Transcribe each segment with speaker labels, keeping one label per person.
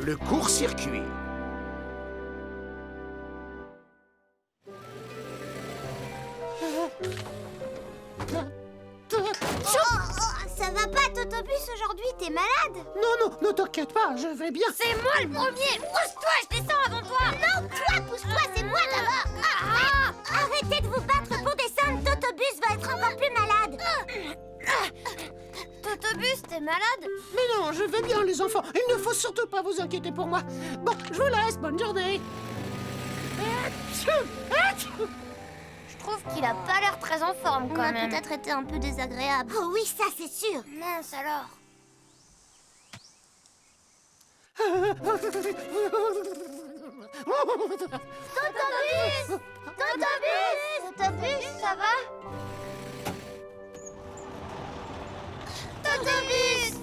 Speaker 1: le court-circuit.
Speaker 2: Ça va pas, Totobus, aujourd'hui, t'es malade?
Speaker 3: Non, ne t'inquiète pas, je vais bien.
Speaker 2: C'est moi le premier! Pousse-toi, je descends avant toi! Non, toi, pousse-toi, c'est moi d'abord! Arrêtez de vous battre pour descendre, Totobus va être encore plus malade! Totobus, t'es malade?
Speaker 3: Mais non, je vais bien, les enfants. Il ne faut surtout pas vous inquiéter pour moi. Bon, je vous laisse, bonne journée.
Speaker 2: Je trouve qu'il a pas l'air très en forme quand même. On a peut-être été un peu désagréable. Oh oui, ça c'est sûr. Mince alors. Totobus! Totobus! Totobus, ça va? Totobus!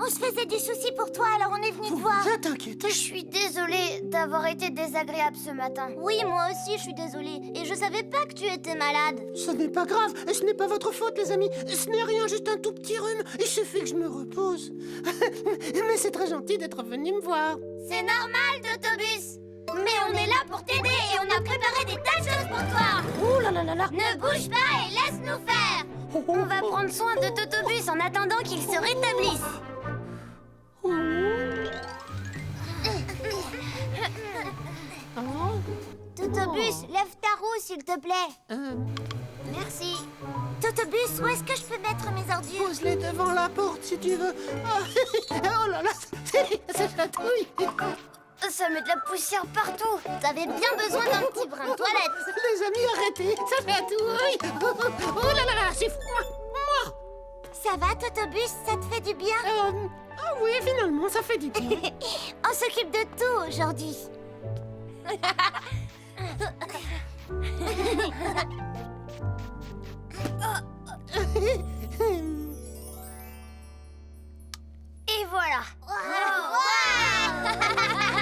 Speaker 2: On se faisait du souci pour toi, alors on est venu te voir.
Speaker 3: Ne t'inquiète.
Speaker 2: Je suis désolée d'avoir été désagréable ce matin. Oui, moi aussi, je suis désolée. Et je savais pas que tu étais malade.
Speaker 3: Ce n'est pas grave, et ce n'est pas votre faute, les amis. Ce n'est rien, juste un tout petit rhume. Il suffit que je me repose. Mais c'est très gentil d'être venu me voir.
Speaker 2: C'est normal, Totobus. Mais on est là pour t'aider et on a préparé des tas de choses pour toi.
Speaker 3: Oh là là là là.
Speaker 2: Ne bouge pas et laisse-nous faire. On va prendre soin de Totobus en attendant qu'il se rétablisse. Totobus, lève ta roue, s'il te plaît. Merci. Totobus, où est-ce que je peux mettre mes ordures?
Speaker 3: Pose-les devant la porte si tu veux. Oh là là, ça chatouille.
Speaker 2: Ça met de la poussière partout. T'avais bien besoin d'un petit brin de toilette.
Speaker 3: Les amis, arrêtez, ça chatouille. Oh là là là, c'est froid.
Speaker 2: Ça va, Totobus? Ça te fait du bien?
Speaker 3: Ah oui, finalement, ça fait du bien.
Speaker 2: On s'occupe de tout aujourd'hui. Et voilà.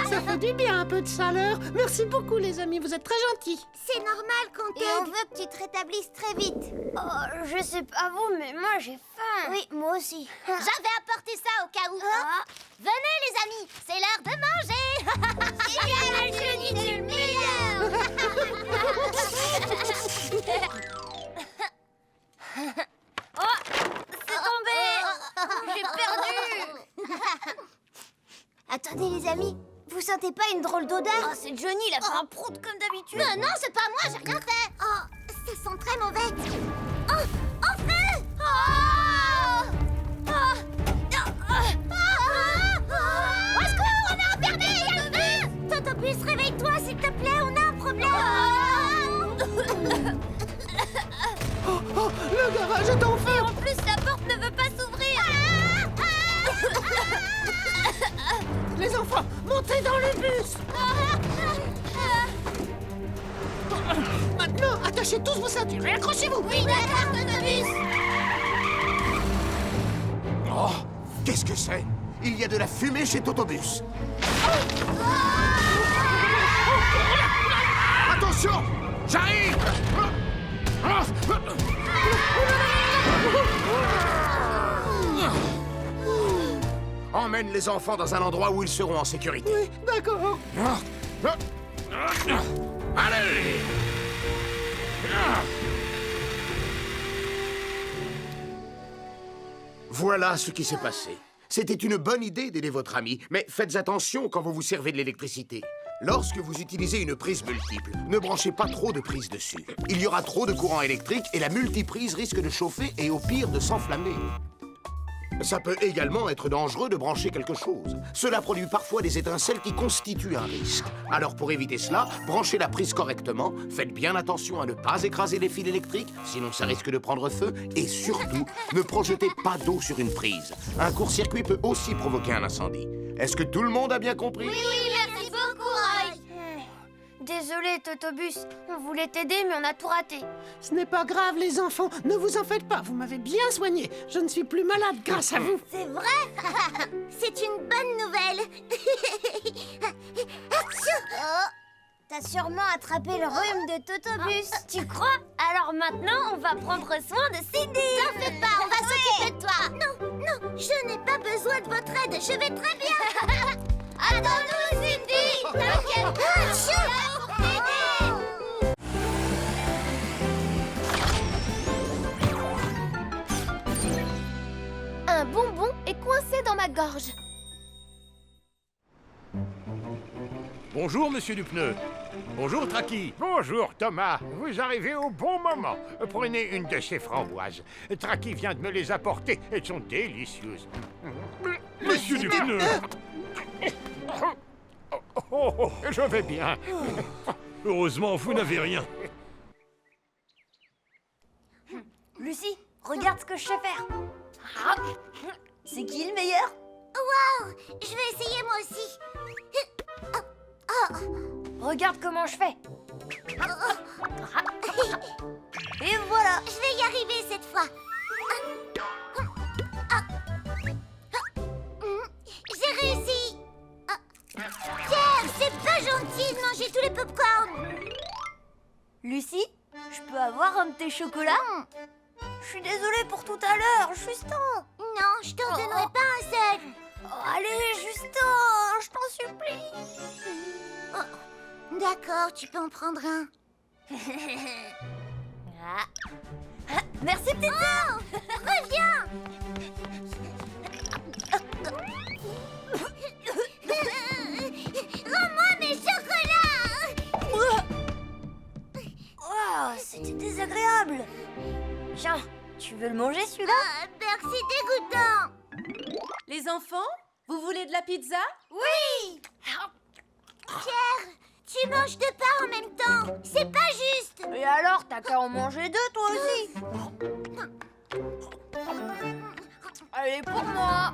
Speaker 3: Ça fait du bien, un peu de chaleur. Merci beaucoup, les amis, vous êtes très gentils.
Speaker 2: C'est normal qu'on t'aide. Et on veut que tu te rétablisses très vite. Oh, je sais pas vous, mais moi j'ai faim. Oui, moi aussi. J'avais apporté ça au cas où. Venez les amis, c'est l'heure de manger. Il y a la Johnny du meilleur. Oh, c'est tombé. J'ai perdu. Attendez les amis, vous sentez pas une drôle d'odeur? Oh, c'est Johnny, il a fait un prout comme d'habitude. Non, c'est pas moi, j'ai rien fait. Oh, ça sent très mauvais. Oh, en feu! Au secours, on est emmerdé, il y a le feu! Totobus, réveille-toi, s'il te plaît, on a un problème.
Speaker 3: Oh, le garage est en feu.
Speaker 2: En plus, la porte ne veut pas s'ouvrir.
Speaker 3: Les enfants, montez dans le bus. Maintenant, attachez tous vos ceintures et accrochez-vous.
Speaker 2: Oui, d'accord, Totobus.
Speaker 1: Oh, qu'est-ce que c'est? Il y a de la fumée chez Totobus. Attention! J'arrive! Emmène les enfants dans un endroit où ils seront en sécurité.
Speaker 3: Oui, d'accord.
Speaker 1: Allez! Voilà ce qui s'est passé. C'était une bonne idée d'aider votre ami, mais faites attention quand vous vous servez de l'électricité. Lorsque vous utilisez une prise multiple, ne branchez pas trop de prises dessus. Il y aura trop de courant électrique et la multiprise risque de chauffer et au pire de s'enflammer. Ça peut également être dangereux de brancher quelque chose. Cela produit parfois des étincelles qui constituent un risque. Alors pour éviter cela, branchez la prise correctement, faites bien attention à ne pas écraser les fils électriques, sinon ça risque de prendre feu, et surtout, ne projetez pas d'eau sur une prise. Un court-circuit peut aussi provoquer un incendie. Est-ce que tout le monde a bien compris?
Speaker 2: Oui, merci beaucoup, Roy. Désolé, Totobus. On voulait t'aider, mais on a tout raté.
Speaker 3: Ce n'est pas grave, les enfants. Ne vous en faites pas. Vous m'avez bien soigné. Je ne suis plus malade grâce à vous.
Speaker 2: C'est vrai? C'est une bonne nouvelle. T'as sûrement attrapé le rhume de Totobus. Tu crois? Alors maintenant, on va prendre soin de Cindy. T'en fais pas, on va s'occuper de toi. Non, je n'ai pas besoin de votre aide. Je vais très bien. Attends-nous, Cindy. T'inquiète pas, chou.
Speaker 4: Un bonbon est coincé dans ma gorge.
Speaker 5: Bonjour, monsieur Dupneu. Bonjour, Tracky.
Speaker 6: Bonjour Thomas, vous arrivez au bon moment. Prenez une de ces framboises. Tracky vient de me les apporter, elles sont délicieuses.
Speaker 5: Monsieur Dupneu.
Speaker 6: Oh, je vais bien.
Speaker 5: Heureusement, vous n'avez rien.
Speaker 2: Lucie, regarde ce que je sais faire. C'est qui le meilleur? Waouh, je vais essayer moi aussi. Regarde comment je fais. Et voilà. Je vais y arriver cette fois. J'ai réussi. Pierre, c'est pas gentil de manger tous les pop-corn. Lucie, je peux avoir un de tes chocolats? Je suis désolée pour tout à l'heure, Justin. Non, je t'en donnerai pas un seul. Allez, Justin, je t'en supplie. D'accord, tu peux en prendre un. Merci, petite sœur. Reviens. Rends-moi mes chocolats. Oh, c'était désagréable. Tiens, tu veux le manger celui-là? Merci, dégoûtant.
Speaker 7: Les enfants, vous voulez de la pizza?
Speaker 2: Oui. Pierre, tu manges deux parts en même temps. C'est pas juste. Et alors, t'as qu'à en manger deux, toi aussi. Elle est pour moi.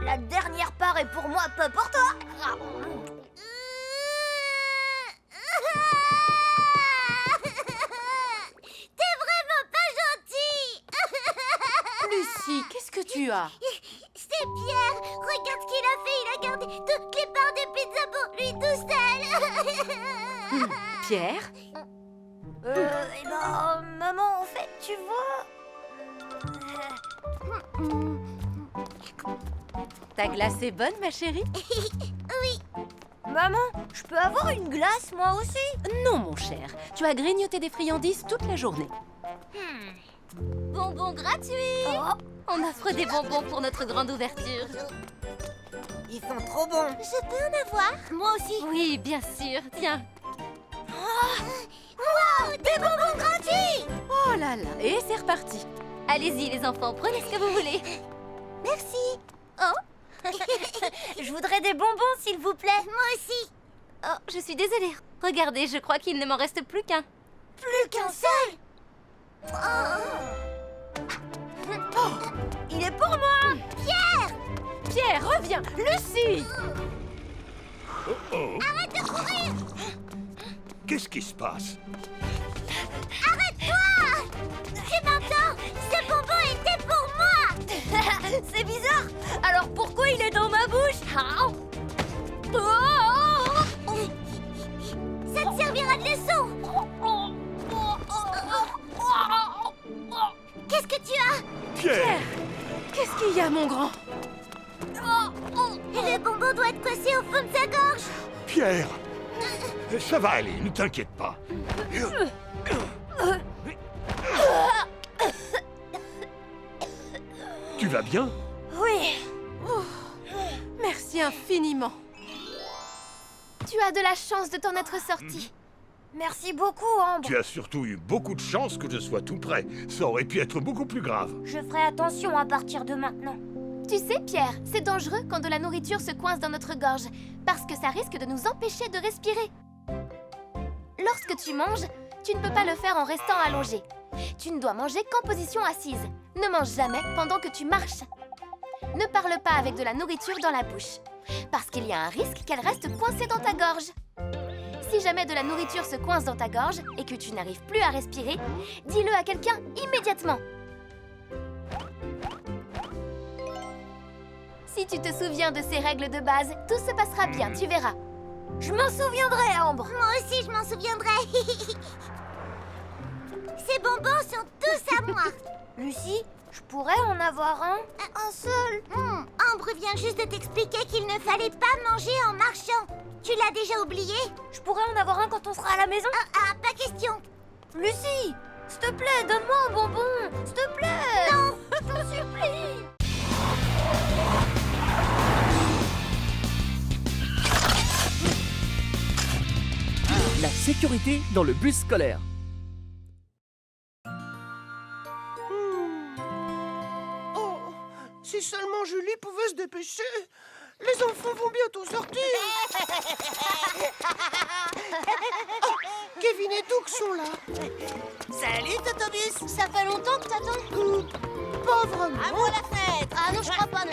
Speaker 2: La dernière part est pour moi, pas pour toi. T'es vraiment pas gentil.
Speaker 7: Lucie, qu'est-ce que tu as?
Speaker 2: C'est Pierre. Regarde ce qu'il a fait. Il a gardé toutes les parts de pizza pour lui tout seul.
Speaker 7: Pierre?
Speaker 2: Eh ben, maman, en fait, tu vois...
Speaker 7: Ta glace est bonne, ma chérie?
Speaker 2: Oui. Maman, je peux avoir une glace, moi aussi?
Speaker 7: Non, mon cher. Tu as grignoté des friandises toute la journée.
Speaker 4: Bonbons gratuits. On offre des bonbons pour notre grande ouverture.
Speaker 2: Ils sont trop bons. Je peux en avoir? Moi aussi.
Speaker 4: Oui, bien sûr. Tiens.
Speaker 2: Wow, des bonbons gratuits!
Speaker 7: Oh là là, et c'est reparti.
Speaker 4: Allez-y, les enfants, prenez ce que vous voulez.
Speaker 2: Merci. Oh. Je voudrais des bonbons, s'il vous plaît. Moi aussi.
Speaker 4: Oh, je suis désolée. Regardez, je crois qu'il ne m'en reste plus qu'un.
Speaker 2: Plus qu'un seul? Il est pour moi. Pierre!
Speaker 7: Pierre, reviens. Lucie!
Speaker 2: Arrête de courir!
Speaker 5: Qu'est-ce qui se passe?
Speaker 2: Arrête-toi! C'est maintenant! Ce bonbon était pour moi! C'est bizarre! Alors pourquoi il est dans ma bouche? Ça te servira de leçon! Qu'est-ce que tu as?
Speaker 5: Pierre!
Speaker 7: Qu'est-ce qu'il y a, mon grand?
Speaker 2: Le bonbon doit être coincé au fond de sa gorge!
Speaker 5: Pierre! Ça va aller, ne t'inquiète pas. Tu vas bien?
Speaker 2: Oui!
Speaker 7: Merci infiniment.
Speaker 4: Tu as de la chance de t'en être sorti.
Speaker 2: Merci beaucoup, Ambre!
Speaker 5: Tu as surtout eu beaucoup de chance que je sois tout près. Ça aurait pu être beaucoup plus grave.
Speaker 2: Je ferai attention à partir de maintenant.
Speaker 4: Tu sais, Pierre, c'est dangereux quand de la nourriture se coince dans notre gorge, parce que ça risque de nous empêcher de respirer. Lorsque tu manges, tu ne peux pas le faire en restant allongé. Tu ne dois manger qu'en position assise. Ne mange jamais pendant que tu marches. Ne parle pas avec de la nourriture dans la bouche, parce qu'il y a un risque qu'elle reste coincée dans ta gorge. Si jamais de la nourriture se coince dans ta gorge et que tu n'arrives plus à respirer, dis-le à quelqu'un immédiatement. Si tu te souviens de ces règles de base, tout se passera bien, tu verras.
Speaker 2: Je m'en souviendrai, Ambre. Moi aussi, je m'en souviendrai. Ces bonbons sont tous à moi. Lucie, Je pourrais en avoir un. Un seul. Ambre vient juste de t'expliquer qu'il ne fallait pas manger en marchant. Tu l'as déjà oublié? Je pourrais en avoir un quand on sera à la maison. Pas question. Lucie, s'il te plaît, donne-moi un bonbon. S'il te plaît. Non, je t'en supplie.
Speaker 8: La sécurité dans le bus scolaire.
Speaker 3: Oh, si seulement Julie pouvait se dépêcher. Les enfants vont bientôt sortir. Oh, Kevin et Doug sont là.
Speaker 2: Salut, Totobus. Ça fait longtemps que t'attends?
Speaker 3: Pas vraiment.
Speaker 2: À moi la fête. Ah non, je crois pas, non.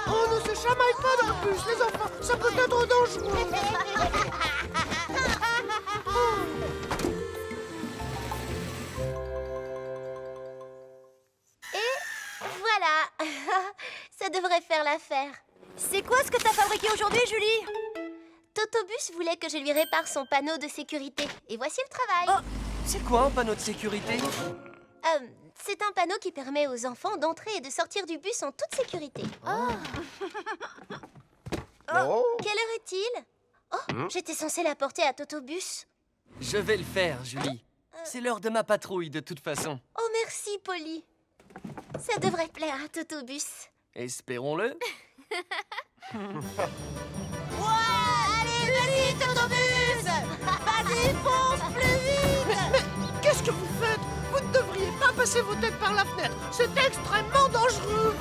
Speaker 3: On ne se chamaille pas dans le bus, les enfants. Ça peut être dangereux.
Speaker 2: Voilà. Ça devrait faire l'affaire. C'est quoi ce que t'as fabriqué aujourd'hui, Julie? Totobus voulait que je lui répare son panneau de sécurité. Et voici le travail.
Speaker 8: C'est quoi un panneau de sécurité?
Speaker 2: C'est un panneau qui permet aux enfants d'entrer et de sortir du bus en toute sécurité. Quelle heure est-il? J'étais censée l'apporter à Totobus.
Speaker 8: Je vais le faire, Julie. C'est l'heure de ma patrouille, de toute façon.
Speaker 2: Oh, merci, Polly. Ça devrait plaire à Totobus.
Speaker 8: Espérons-le.
Speaker 2: Allez, vas-y, Totobus. Vas-y, fonce plus vite.
Speaker 3: Mais qu'est-ce que vous faites? Vous ne devriez pas passer vos têtes par la fenêtre. C'est extrêmement dangereux.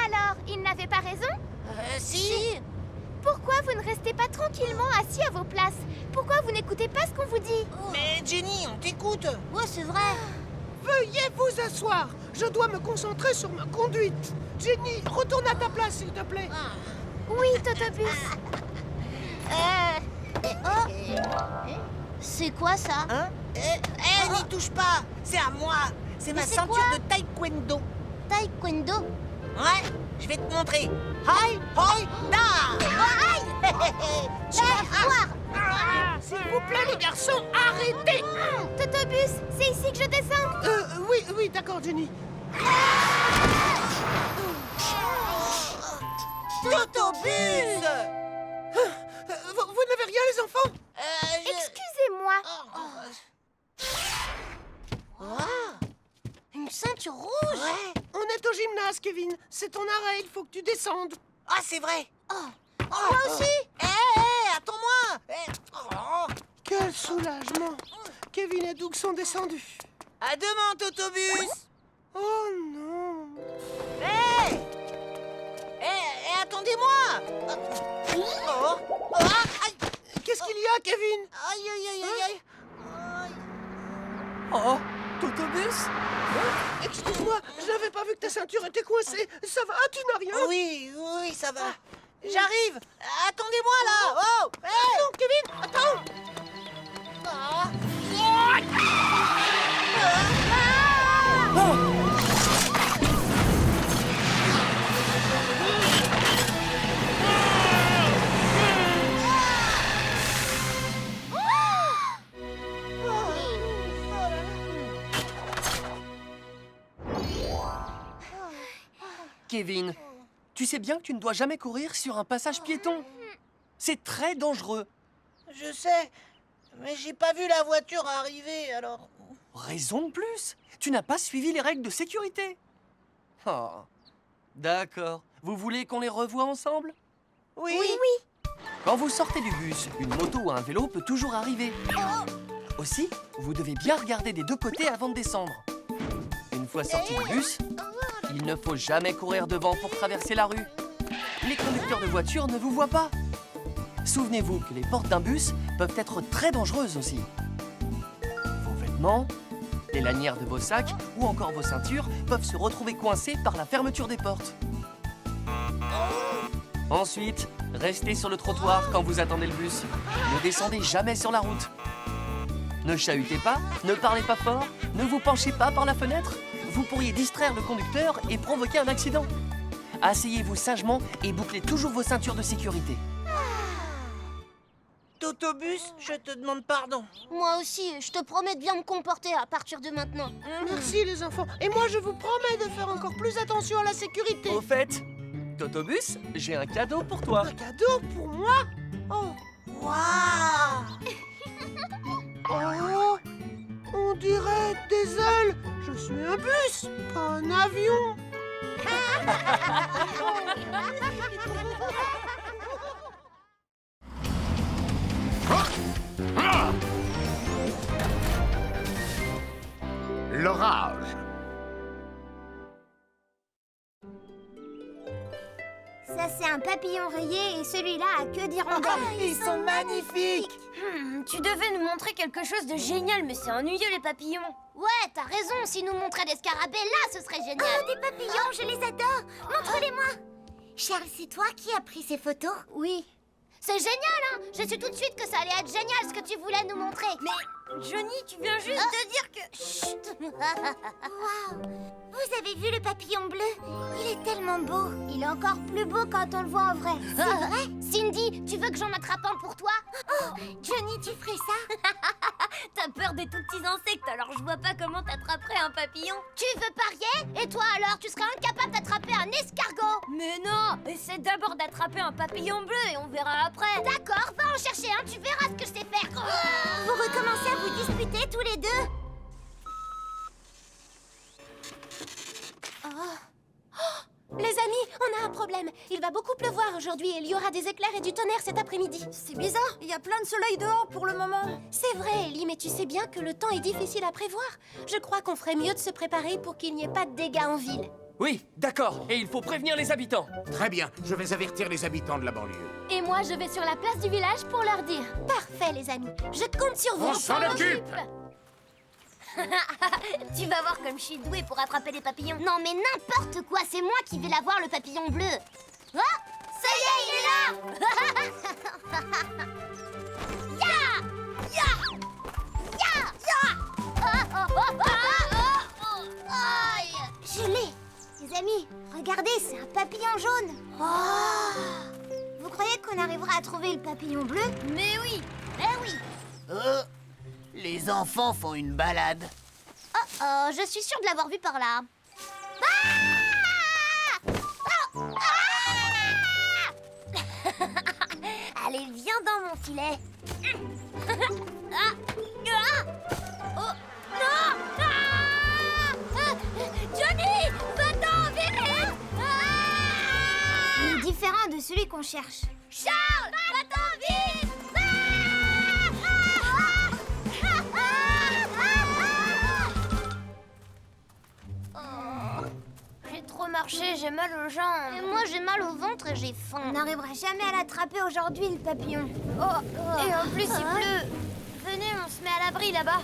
Speaker 4: Alors, il n'avait pas raison?
Speaker 2: Si.
Speaker 4: Pourquoi vous ne restez pas tranquillement assis à vos places? Pourquoi vous n'écoutez pas ce qu'on vous dit?
Speaker 3: Mais Jenny, on t'écoute.
Speaker 2: Ouais, c'est vrai.
Speaker 3: Veuillez vous asseoir. Je dois me concentrer sur ma conduite. Jenny, retourne à ta place, s'il te plaît.
Speaker 4: Oui, Totobus.
Speaker 2: C'est quoi ça?
Speaker 9: N'y touche pas. C'est à moi. C'est ma
Speaker 2: c'est
Speaker 9: ceinture
Speaker 2: quoi?
Speaker 9: de taekwondo.
Speaker 2: Taekwondo.
Speaker 9: Ouais, je vais te montrer. Hi, hoi, da.
Speaker 2: Tu vas voir.
Speaker 3: S'il vous plaît, les garçons, arrêtez.
Speaker 4: Totobus, c'est ici que je descends.
Speaker 3: Oui, d'accord, Jenny.
Speaker 9: Totobus.
Speaker 3: Vous n'avez rien, les enfants?
Speaker 4: Excusez-moi.
Speaker 2: Une ceinture rouge.
Speaker 9: Ouais.
Speaker 3: On est au gymnase, Kevin. C'est ton arrêt, il faut que tu descendes.
Speaker 9: Ah, c'est vrai.
Speaker 2: Moi aussi.
Speaker 9: Attends-moi.
Speaker 3: Quel soulagement. Kevin et Doug sont descendus.
Speaker 9: À demain, Totobus.
Speaker 3: Oh non.
Speaker 9: Attendez-moi.
Speaker 3: Qu'est-ce qu'il y a, Kevin?
Speaker 9: Aïe.
Speaker 8: Oh, Totobus?
Speaker 3: Excuse-moi, je n'avais pas vu que ta ceinture était coincée. Ça va, tu n'as rien?
Speaker 9: Oui, ça va. J'arrive. Attendez-moi là. Oh.
Speaker 3: Non, Kevin, attends.
Speaker 8: Kevin, tu sais bien que tu ne dois jamais courir sur un passage piéton. C'est très dangereux.
Speaker 9: Je sais, mais j'ai pas vu la voiture arriver, alors...
Speaker 8: Raison de plus. Tu n'as pas suivi les règles de sécurité. Oh, d'accord. Vous voulez qu'on les revoie ensemble?
Speaker 9: Oui.
Speaker 8: Quand vous sortez du bus, une moto ou un vélo peut toujours arriver. Aussi, vous devez bien regarder des deux côtés avant de descendre. Une fois sorti du bus, il ne faut jamais courir devant pour traverser la rue. Les conducteurs de voitures ne vous voient pas. Souvenez-vous que les portes d'un bus peuvent être très dangereuses aussi. Vos vêtements, les lanières de vos sacs ou encore vos ceintures peuvent se retrouver coincés par la fermeture des portes. Ensuite, restez sur le trottoir quand vous attendez le bus. Ne descendez jamais sur la route. Ne chahutez pas, ne parlez pas fort, ne vous penchez pas par la fenêtre. Vous pourriez distraire le conducteur et provoquer un accident. Asseyez-vous sagement et bouclez toujours vos ceintures de sécurité.
Speaker 9: Totobus, je te demande pardon.
Speaker 2: Moi aussi, je te promets de bien me comporter à partir de maintenant.
Speaker 3: Merci les enfants. Et moi, je vous promets de faire encore plus attention à la sécurité.
Speaker 8: Au fait, Totobus, j'ai un cadeau pour toi.
Speaker 3: Un cadeau pour moi? Oh,
Speaker 9: Waouh!
Speaker 3: oh, on dirait des ailes. Je suis un bus, pas un avion.
Speaker 1: L'orage.
Speaker 2: Ça, c'est un papillon rayé et celui-là a queue d'hirondelle.
Speaker 9: Ils sont magnifiques!
Speaker 2: Tu devais nous montrer quelque chose de génial, mais c'est ennuyeux les papillons. Ouais, t'as raison, si nous montraient des scarabées, là, ce serait génial. Oh, des papillons, je les adore. Montre-les-moi. Charles, c'est toi qui as pris ces photos? Oui. C'est génial, hein. Je sais tout de suite que ça allait être génial ce que tu voulais nous montrer. Mais, Johnny, tu viens juste de dire que... Chut. Waouh. Vous avez vu le papillon bleu? Il est tellement beau. Il est encore plus beau quand on le voit en vrai. C'est vrai? Cindy, tu veux que j'en attrape un pour toi? Oh, Johnny, tu ferais ça? T'as peur des tout petits insectes, alors je vois pas comment t'attraperais un papillon. Tu veux parier? Et toi alors, tu serais incapable d'attraper un escargot? Mais non! Essaie d'abord d'attraper un papillon bleu et on verra après. D'accord, va en chercher un, tu verras ce que je sais faire. Vous recommencez à vous disputer tous les deux?
Speaker 4: Les amis, on a un problème. Il va beaucoup pleuvoir aujourd'hui et il y aura des éclairs et du tonnerre cet après-midi.
Speaker 2: C'est bizarre, il y a plein de soleil dehors pour le moment.
Speaker 4: C'est vrai, Ellie, mais tu sais bien que le temps est difficile à prévoir. Je crois qu'on ferait mieux de se préparer pour qu'il n'y ait pas de dégâts en ville.
Speaker 8: Oui, d'accord. Et il faut prévenir les habitants.
Speaker 1: Très bien, je vais avertir les habitants de la banlieue.
Speaker 4: Et moi, je vais sur la place du village pour leur dire. Parfait, les amis. Je compte sur vous.
Speaker 1: On s'en occupe.
Speaker 2: Tu vas voir comme je suis douée pour attraper des papillons. Non mais n'importe quoi, c'est moi qui vais l'avoir le papillon bleu. Oh, ça y est, il est là. Ya, ya, ya, ya. Aïe. Je l'ai. Les amis, regardez, c'est un papillon jaune. Vous croyez qu'on arrivera à trouver le papillon bleu? Mais oui, oui.
Speaker 9: Les enfants font une balade.
Speaker 2: Oh, je suis sûre de l'avoir vu par là. Allez, viens dans mon filet. Oh, non. Johnny, va-t'en, vite. Il est différent de celui qu'on cherche. Charles, va-t'en, vite. J'ai trop marché, j'ai mal aux jambes. Et moi, j'ai mal au ventre et j'ai faim. On n'arrivera jamais à l'attraper aujourd'hui, le papillon. Et en plus, il pleut. Venez, on se met à l'abri là-bas.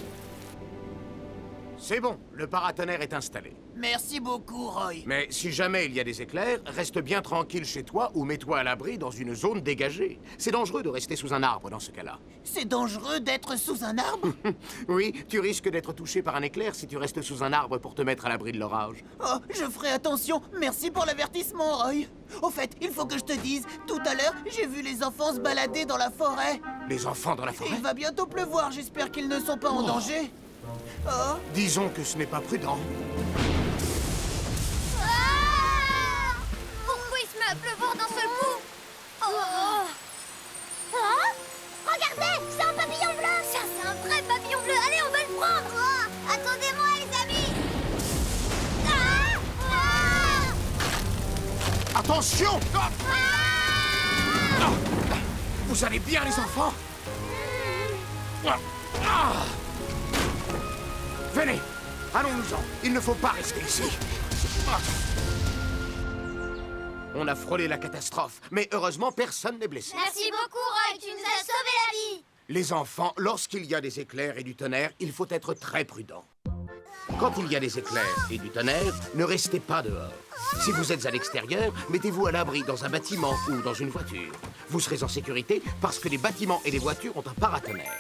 Speaker 1: C'est bon, le paratonnerre est installé.
Speaker 9: Merci beaucoup, Roy.
Speaker 1: Mais si jamais il y a des éclairs, reste bien tranquille chez toi ou mets-toi à l'abri dans une zone dégagée. C'est dangereux de rester sous un arbre dans ce cas-là.
Speaker 9: C'est dangereux d'être sous un arbre?
Speaker 1: Oui, tu risques d'être touché par un éclair si tu restes sous un arbre pour te mettre à l'abri de l'orage.
Speaker 9: Oh, je ferai attention. Merci pour l'avertissement, Roy. Au fait, il faut que je te dise, tout à l'heure, j'ai vu les enfants se balader dans la forêt.
Speaker 1: Les enfants dans la forêt?
Speaker 9: Il va bientôt pleuvoir, j'espère qu'ils ne sont pas en danger. Oh.
Speaker 1: Disons que ce n'est pas prudent.
Speaker 2: Pourquoi il se met à pleuvoir d'un seul coup? Regardez, c'est un papillon bleu. Ça, c'est un vrai papillon bleu. Allez, on va le prendre. Attendez-moi, les amis.
Speaker 1: Attention! Vous allez bien, les enfants? Venez, allons-nous-en. Il ne faut pas rester ici. On a frôlé la catastrophe, mais heureusement, personne n'est blessé.
Speaker 2: Merci beaucoup, Roy. Tu nous as sauvé la vie.
Speaker 1: Les enfants, lorsqu'il y a des éclairs et du tonnerre, il faut être très prudent. Quand il y a des éclairs et du tonnerre, ne restez pas dehors. Si vous êtes à l'extérieur, mettez-vous à l'abri dans un bâtiment ou dans une voiture. Vous serez en sécurité parce que les bâtiments et les voitures ont un paratonnerre.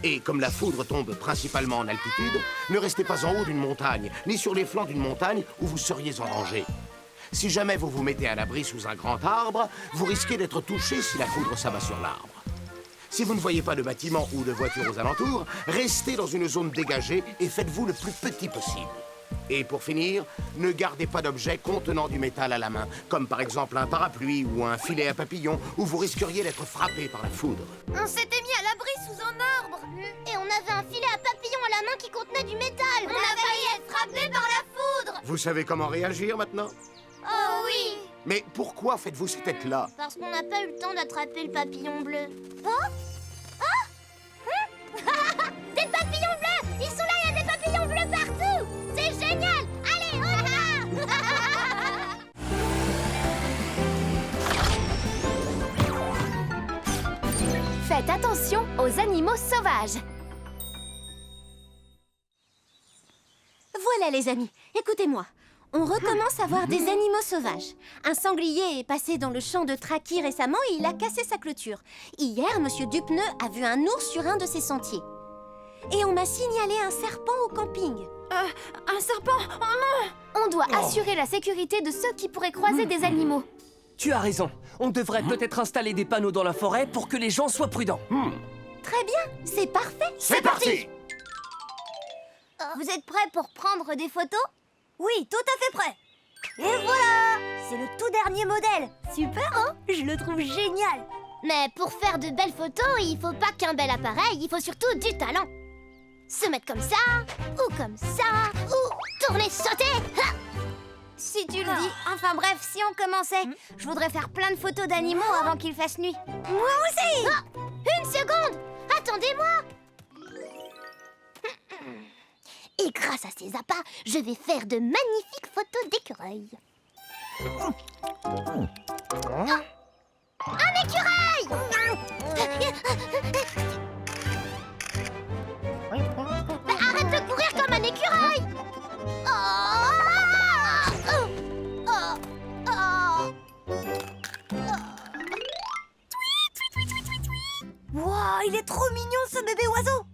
Speaker 1: Et comme la foudre tombe principalement en altitude, ne restez pas en haut d'une montagne, ni sur les flancs d'une montagne où vous seriez en danger. Si jamais vous vous mettez à l'abri sous un grand arbre, vous risquez d'être touché si la foudre s'abat sur l'arbre. Si vous ne voyez pas de bâtiments ou de voitures aux alentours, restez dans une zone dégagée et faites-vous le plus petit possible. Et pour finir, ne gardez pas d'objets contenant du métal à la main, comme par exemple un parapluie ou un filet à papillons, où vous risqueriez d'être frappé par la foudre.
Speaker 2: On s'était mis à l'abri sous un arbre. Et on avait un filet à papillon à la main qui contenait du métal. On a failli être frappé par la foudre.
Speaker 1: Vous savez comment réagir maintenant?
Speaker 2: Oh oui.
Speaker 1: Mais pourquoi faites-vous ces têtes-là?
Speaker 2: Parce qu'on n'a pas eu le temps d'attraper le papillon bleu. Des papillons bleus! Ils sont là, il y a des papillons bleus partout! C'est génial! Allez, on y va!
Speaker 4: Faites attention aux animaux sauvages.
Speaker 10: Voilà les amis, écoutez-moi. On recommence à voir des animaux sauvages. Un sanglier est passé dans le champ de Traki récemment et il a cassé sa clôture. Hier, Monsieur Dupneu a vu un ours sur un de ses sentiers. Et on m'a signalé un serpent au camping.
Speaker 7: Un serpent? Oh non!
Speaker 4: On doit assurer la sécurité de ceux qui pourraient croiser des animaux.
Speaker 8: Tu as raison. On devrait peut-être installer des panneaux dans la forêt pour que les gens soient prudents.
Speaker 10: Très bien, c'est parfait.
Speaker 1: C'est parti!
Speaker 2: Vous êtes prêts pour prendre des photos? Oui, tout à fait prêts. Et voilà! C'est le tout dernier modèle. Super, hein? Je le trouve génial. Mais pour faire de belles photos, il faut pas qu'un bel appareil, il faut surtout du talent. Se mettre comme ça, ou comme ça, ou tourner, sauter. Ha! Si tu le dis. Enfin bref, si on commençait, je voudrais faire plein de photos d'animaux avant qu'il fasse nuit. Moi aussi! Une seconde! Attendez-moi! Et grâce à ces appâts, je vais faire de magnifiques photos d'écureuils. Un écureuil! Bah, arrête de courir comme un écureuil! Wow, il est trop mignon ce bébé oiseau!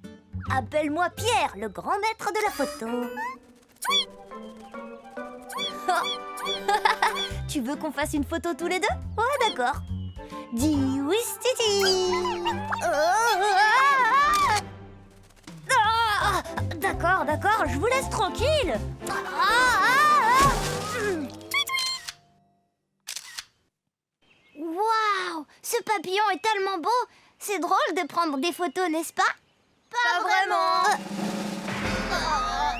Speaker 2: Appelle-moi Pierre, le grand maître de la photo. Tu veux qu'on fasse une photo tous les deux? Ouais, d'accord. Dis oui, Titi. D'accord, d'accord, je vous laisse tranquille. Waouh, ce papillon est tellement beau. C'est drôle de prendre des photos, n'est-ce pas? Pas vraiment.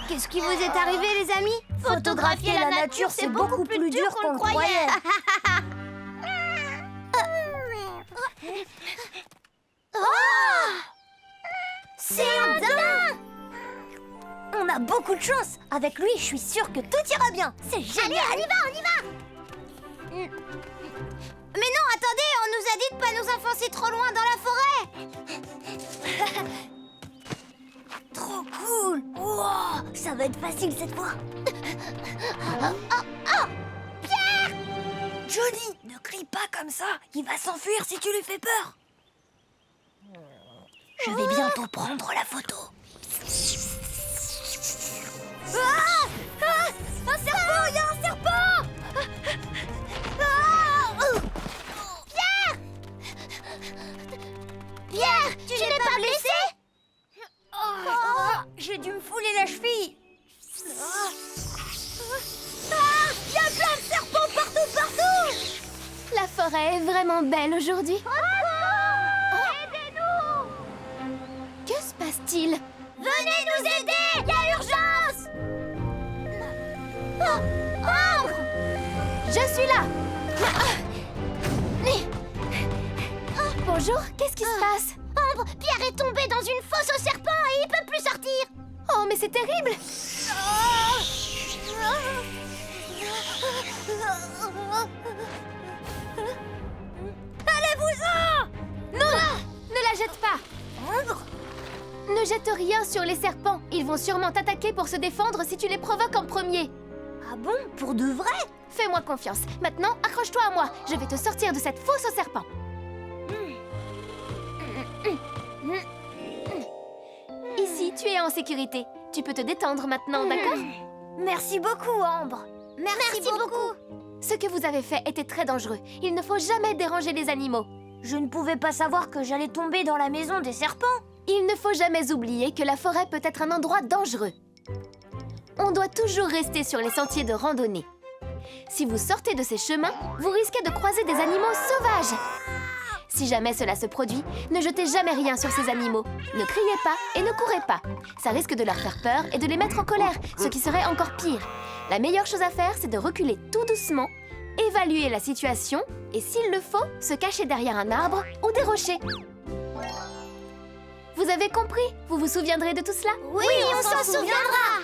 Speaker 2: Qu'est-ce qui vous est arrivé, les amis? Photographier la nature, c'est beaucoup plus dur qu'on le croyait. C'est un daim! On a beaucoup de chance. Avec lui, je suis sûre que tout ira bien. C'est génial. Allez, on y va, on y va. Mais non, attendez, on nous a dit de pas nous enfoncer trop loin dans la forêt. Trop cool. Wow, ça va être facile cette fois. Pierre! Johnny, ne crie pas comme ça. Il va s'enfuir si tu lui fais peur. Je vais bientôt prendre la photo. Un serpent! Il y a un serpent! Pierre! Pierre, tu n'es pas blessé? J'ai dû me fouler la cheville. Il y a plein de serpents partout!
Speaker 4: La forêt est vraiment belle aujourd'hui.
Speaker 2: Aidez-nous!
Speaker 4: Que se passe-t-il?
Speaker 2: Venez nous aider! Il y a urgence! Ambre!
Speaker 4: Je suis là. Bonjour, qu'est-ce qui se passe?
Speaker 2: Ambre, Pierre est tombé dans une fosse au serpent et il peut plus sortir!
Speaker 4: Oh, mais c'est terrible!
Speaker 2: Allez-vous-en!
Speaker 4: Non! Ne la jette pas!
Speaker 2: Ambre?
Speaker 4: Ne jette rien sur les serpents. Ils vont sûrement t'attaquer pour se défendre si tu les provoques en premier.
Speaker 2: Ah bon? Pour de vrai?
Speaker 4: Fais-moi confiance. Maintenant, accroche-toi à moi. Je vais te sortir de cette fosse aux serpents. Ici, tu es en sécurité. Tu peux te détendre maintenant, d'accord?
Speaker 2: Merci beaucoup, Ambre. Merci beaucoup.
Speaker 4: Ce que vous avez fait était très dangereux. Il ne faut jamais déranger les animaux.
Speaker 2: Je ne pouvais pas savoir que j'allais tomber dans la maison des serpents.
Speaker 4: Il ne faut jamais oublier que la forêt peut être un endroit dangereux. On doit toujours rester sur les sentiers de randonnée. Si vous sortez de ces chemins, vous risquez de croiser des animaux sauvages. Si jamais cela se produit, ne jetez jamais rien sur ces animaux. Ne criez pas et ne courez pas. Ça risque de leur faire peur et de les mettre en colère, ce qui serait encore pire. La meilleure chose à faire, c'est de reculer tout doucement, évaluer la situation et, s'il le faut, se cacher derrière un arbre ou des rochers. Vous avez compris? Vous vous souviendrez de tout cela?
Speaker 2: Oui, on s'en souviendra.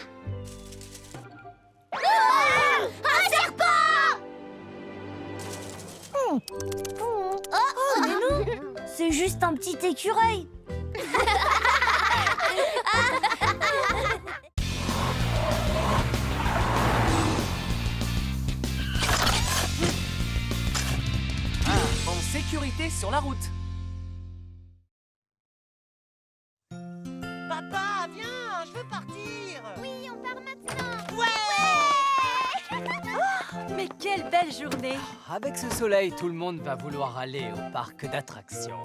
Speaker 2: Un serpent! Oh, mais non! C'est juste un petit écureuil.
Speaker 8: En sécurité sur la route.
Speaker 9: Papa, viens, je veux partir.
Speaker 4: Oui, on part maintenant.
Speaker 7: Mais quelle belle journée!
Speaker 11: Avec ce soleil, tout le monde va vouloir aller au parc d'attractions.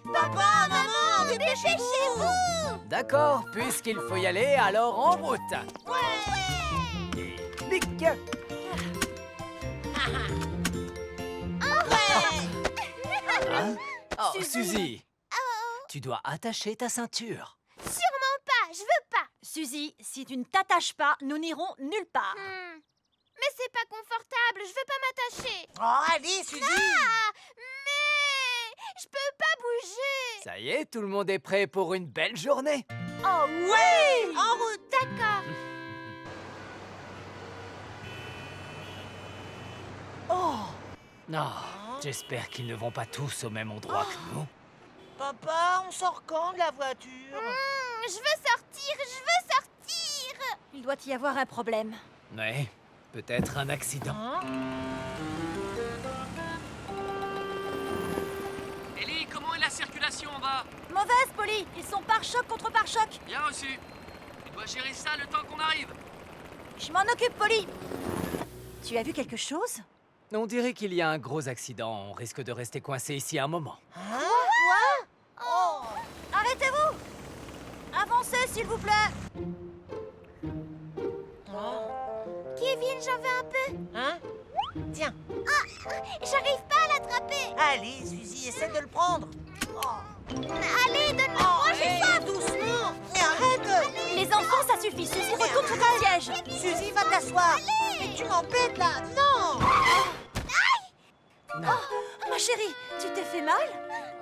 Speaker 9: Papa, maman, dépêchez-vous.
Speaker 11: D'accord, puisqu'il faut y aller, alors en route. Et clic. Hein? Oh, Suzy, tu dois attacher ta ceinture.
Speaker 4: Sûrement pas, je veux pas.
Speaker 7: Suzy, si tu ne t'attaches pas, nous n'irons nulle part.
Speaker 4: Mais c'est pas confortable, je veux pas m'attacher.
Speaker 9: Oh, allez, Suzy.
Speaker 4: Mais je peux pas bouger.
Speaker 11: Ça y est, tout le monde est prêt pour une belle journée.
Speaker 7: Oh oui!
Speaker 9: En route.
Speaker 4: D'accord.
Speaker 11: Non, j'espère qu'ils ne vont pas tous au même endroit que nous.
Speaker 9: Papa, on sort quand de la voiture?
Speaker 4: Je veux sortir, je veux sortir.
Speaker 7: Il doit y avoir un problème.
Speaker 11: Ouais, peut-être un accident.
Speaker 8: Ellie, comment est la circulation en bas?
Speaker 7: Mauvaise, Polly! Ils sont pare-choc contre pare-choc!
Speaker 8: Bien reçu. Tu dois gérer ça le temps qu'on arrive.
Speaker 7: Je m'en occupe, Polly! Tu as vu quelque chose?
Speaker 11: On dirait qu'il y a un gros accident. On risque de rester coincé ici un moment.
Speaker 7: Oh! Arrêtez-vous! Avancez, s'il vous plaît!
Speaker 2: Kevin, j'en veux un peu.
Speaker 9: Hein? Tiens.
Speaker 2: J'arrive pas à l'attraper.
Speaker 9: Allez, Suzy, essaie de le prendre.
Speaker 2: Allez, donne-le-moi, j'ai soif.
Speaker 9: Doucement. Mais arrête.
Speaker 7: Les enfants, ça suffit! Suzy, retourne sur ton siège!
Speaker 9: Suzy, va t'asseoir. Mais tu m'embêtes, là. Non.
Speaker 7: Ma chérie, tu t'es fait mal?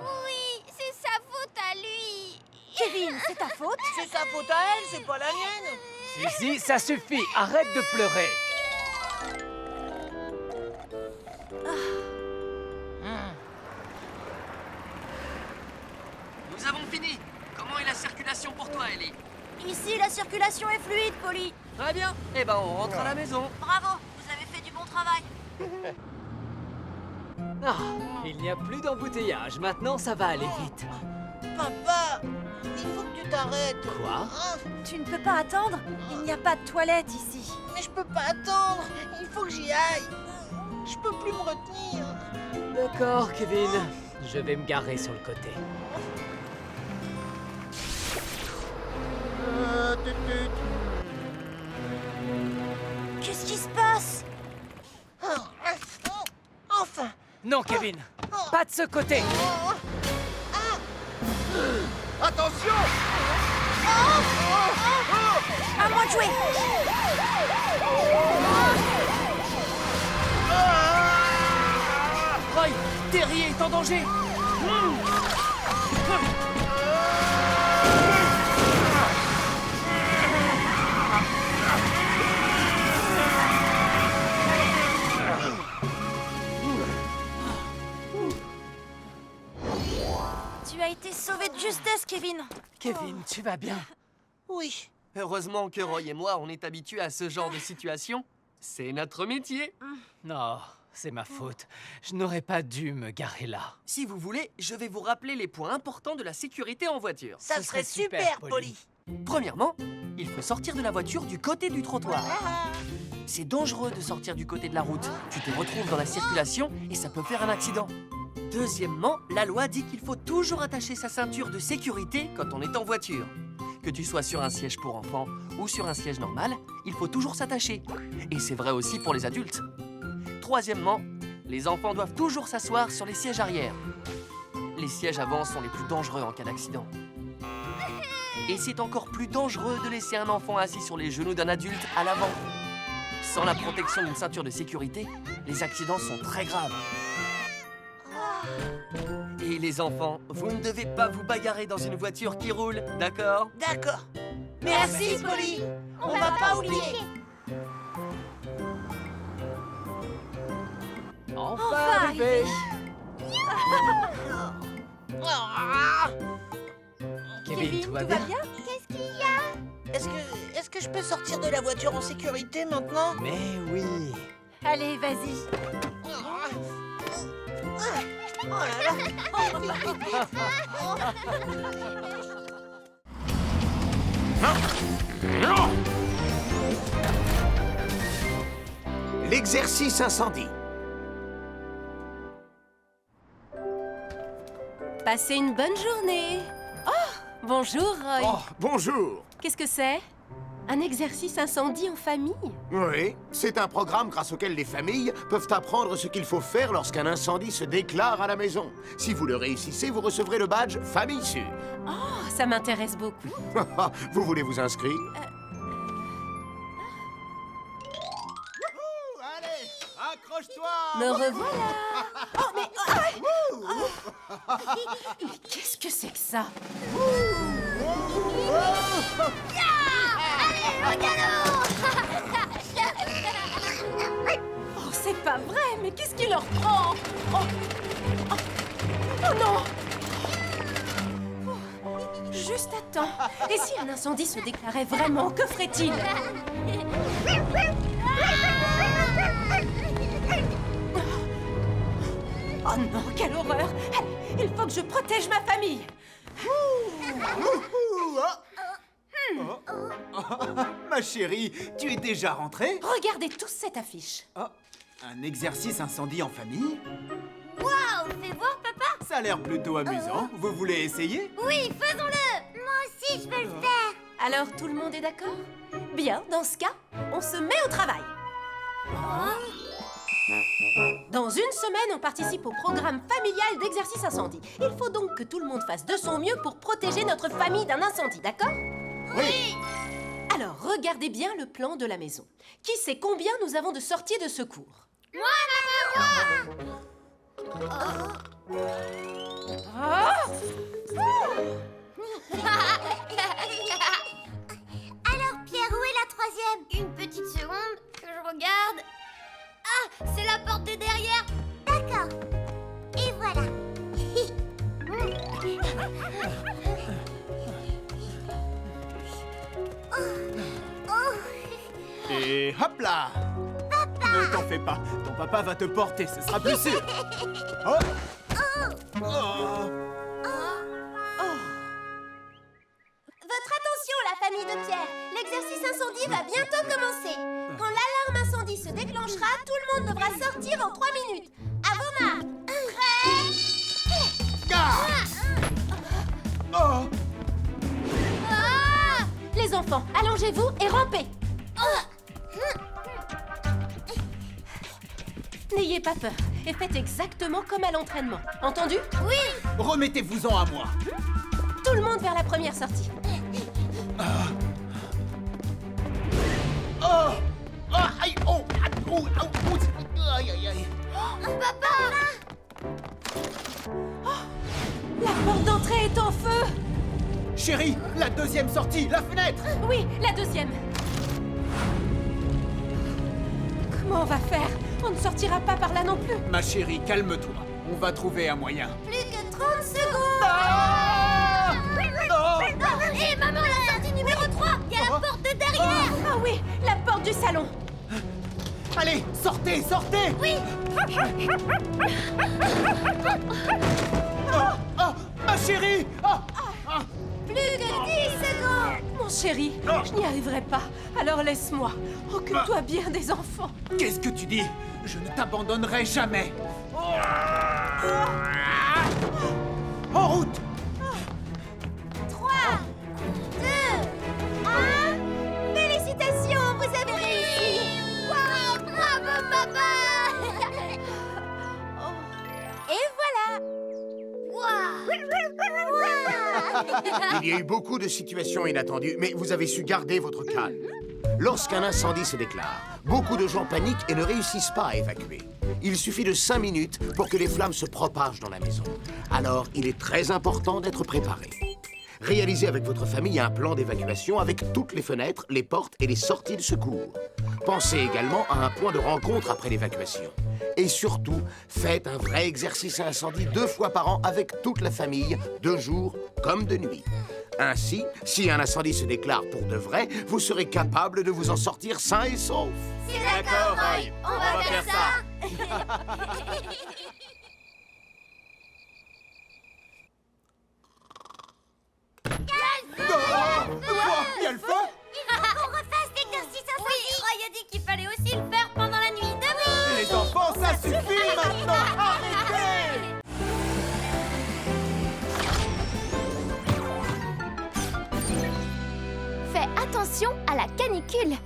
Speaker 4: Oui, c'est sa faute à lui.
Speaker 7: Kevin, c'est ta faute?
Speaker 9: C'est sa faute à elle, c'est pas la mienne.
Speaker 11: Suzy, ça suffit. Arrête de pleurer.
Speaker 8: Nous avons fini. Comment est la circulation pour toi, Ellie?
Speaker 7: Ici, la circulation est fluide, Polly!
Speaker 8: Très bien. Eh ben, on rentre à la maison.
Speaker 7: Bravo, vous avez fait du bon travail!
Speaker 11: Ah, il n'y a plus d'embouteillage. Maintenant, ça va aller vite.
Speaker 9: Papa, il faut que tu t'arrêtes.
Speaker 11: Quoi?
Speaker 7: Tu ne peux pas attendre? Il n'y a pas de toilette ici.
Speaker 9: Mais je peux pas attendre. Il faut que j'y aille. Je peux plus me retenir.
Speaker 11: D'accord, Kevin. Je vais me garer sur le côté.
Speaker 7: Qu'est-ce qui se passe?
Speaker 9: Enfin.
Speaker 11: Non, Kevin. Pas de ce côté.
Speaker 5: Attention!
Speaker 7: À moi de jouer!
Speaker 8: Roy, Terry est en danger.
Speaker 7: Tu as été sauvé de justesse, Kevin.
Speaker 11: Kevin, tu vas bien?
Speaker 9: Oui.
Speaker 8: Heureusement que Roy et moi, on est habitués à ce genre de situation. C'est notre métier.
Speaker 11: Non, c'est ma faute. Je n'aurais pas dû me garer là.
Speaker 8: Si vous voulez, je vais vous rappeler les points importants de la sécurité en voiture.
Speaker 9: Ça
Speaker 11: Ce
Speaker 9: serait
Speaker 11: serait
Speaker 9: super,
Speaker 11: super,
Speaker 9: Polly.
Speaker 8: Premièrement, il faut sortir de la voiture du côté du trottoir. C'est dangereux de sortir du côté de la route. Tu te retrouves dans la circulation et ça peut faire un accident. Deuxièmement, la loi dit qu'il faut toujours attacher sa ceinture de sécurité quand on est en voiture. Que tu sois sur un siège pour enfants ou sur un siège normal, il faut toujours s'attacher. Et c'est vrai aussi pour les adultes. Troisièmement, les enfants doivent toujours s'asseoir sur les sièges arrière. Les sièges avant sont les plus dangereux en cas d'accident. Et c'est encore plus dangereux de laisser un enfant assis sur les genoux d'un adulte à l'avant. Sans la protection d'une ceinture de sécurité, les accidents sont très graves. Et les enfants, vous ne devez pas vous bagarrer dans une voiture qui roule, d'accord?
Speaker 9: D'accord. Merci, Polly. On va pas oublier.
Speaker 11: Enfin arrivé. Kevin, tout va bien?
Speaker 2: Qu'est-ce qu'il y a?
Speaker 9: Est-ce que je peux sortir de la voiture en sécurité maintenant?
Speaker 11: Mais oui.
Speaker 7: Allez, vas-y.
Speaker 9: Oh là là.
Speaker 1: Non! L'exercice incendie.
Speaker 10: Passez une bonne journée. Oh, bonjour, Roy.
Speaker 1: Oh, bonjour.
Speaker 10: Qu'est-ce que c'est? Un exercice incendie en famille?
Speaker 1: Oui, c'est un programme grâce auquel les familles peuvent apprendre ce qu'il faut faire lorsqu'un incendie se déclare à la maison. Si vous le réussissez, vous recevrez le badge Famille Sûre.
Speaker 10: Oh, ça m'intéresse beaucoup.
Speaker 1: Vous voulez vous inscrire?
Speaker 9: Allez, accroche-toi.
Speaker 10: Me revoilà. Qu'est-ce que c'est que ça? Oh, c'est pas vrai, mais qu'est-ce qui leur prend? Oh non! Juste à temps. Et si un incendie se déclarait vraiment, que ferait-il? Oh non, quelle horreur! Il faut que je protège ma famille!
Speaker 12: Ma chérie, tu es déjà rentrée?
Speaker 10: Regardez tous cette affiche.
Speaker 12: Oh, un exercice incendie en famille?
Speaker 2: Waouh, fais voir, papa.
Speaker 12: Ça a l'air plutôt amusant. Vous voulez essayer?
Speaker 2: Oui, faisons-le. Moi aussi, je veux le faire.
Speaker 10: Alors, tout le monde est d'accord? Bien, dans ce cas, on se met au travail. Dans une semaine, on participe au programme familial d'exercice incendie. Il faut donc que tout le monde fasse de son mieux pour protéger notre famille d'un incendie, d'accord?
Speaker 2: Oui.
Speaker 10: Alors, regardez bien le plan de la maison. Qui sait combien nous avons de sorties de secours?
Speaker 2: Moi. Alors, Pierre, où est la troisième? Une petite seconde, que je regarde. Ah, c'est la porte de derrière. D'accord. Et voilà.
Speaker 12: Et hop là! Ne t'en fais pas, ton papa va te porter, ce sera plus sûr. Oh.
Speaker 10: Votre attention, la famille de Pierre. L'exercice incendie va bientôt commencer. Quand l'alarme incendie se déclenchera, tout le monde devra sortir en 3 minutes. À vos marques. Les enfants, allongez-vous et rampez. N'ayez pas peur et faites exactement comme à l'entraînement. Entendu?
Speaker 2: Oui.
Speaker 12: Remettez-vous-en à moi.
Speaker 10: Tout le monde vers la première sortie.
Speaker 9: Aïe, aïe, aïe, aïe.
Speaker 2: Papa.
Speaker 10: La porte d'entrée est en feu.
Speaker 12: Chérie, la deuxième sortie, la fenêtre.
Speaker 10: Oui, la deuxième. Comment on va faire? On ne sortira pas par là non plus.
Speaker 12: Ma chérie, calme-toi. On va trouver un moyen.
Speaker 2: Plus que 30 secondes. Hé, maman, la sortie numéro 3. Il y a la porte de derrière.
Speaker 10: Ah oui, la porte du salon.
Speaker 12: Allez, sortez, sortez.
Speaker 2: Oui.
Speaker 12: Oh, ma chérie.
Speaker 2: Plus que 10 secondes.
Speaker 10: Mon chéri, je n'y arriverai pas. Alors laisse-moi. Occupe-toi bien des enfants.
Speaker 12: Qu'est-ce que tu dis? Je ne t'abandonnerai jamais. En route!
Speaker 10: 3, 2, 1... Félicitations, vous avez réussi! Wow, bravo, papa! Et voilà!
Speaker 1: Il y a eu beaucoup de situations inattendues, mais vous avez su garder votre calme. Lorsqu'un incendie se déclare, beaucoup de gens paniquent et ne réussissent pas à évacuer. Il suffit de 5 minutes pour que les flammes se propagent dans la maison. Alors, il est très important d'être préparé. Réalisez avec votre famille un plan d'évacuation avec toutes les fenêtres, les portes et les sorties de secours. Pensez également à un point de rencontre après l'évacuation. Et surtout, faites un vrai exercice à incendie 2 fois par an avec toute la famille, de jour comme de nuit. Ainsi, si un incendie se déclare pour de vrai, vous serez capable de vous en sortir sain et sauf.
Speaker 2: C'est d'accord, Roy. On va faire ça.
Speaker 12: Il y a le feu!
Speaker 2: Il faut qu'on refasse l'exercice incendie. Oui, Roy a dit qu'il fallait aussi le faire pendant la nuit. Debout.
Speaker 12: Les enfants, ça suffit maintenant! Arrêtez!
Speaker 4: Fais attention à la canicule.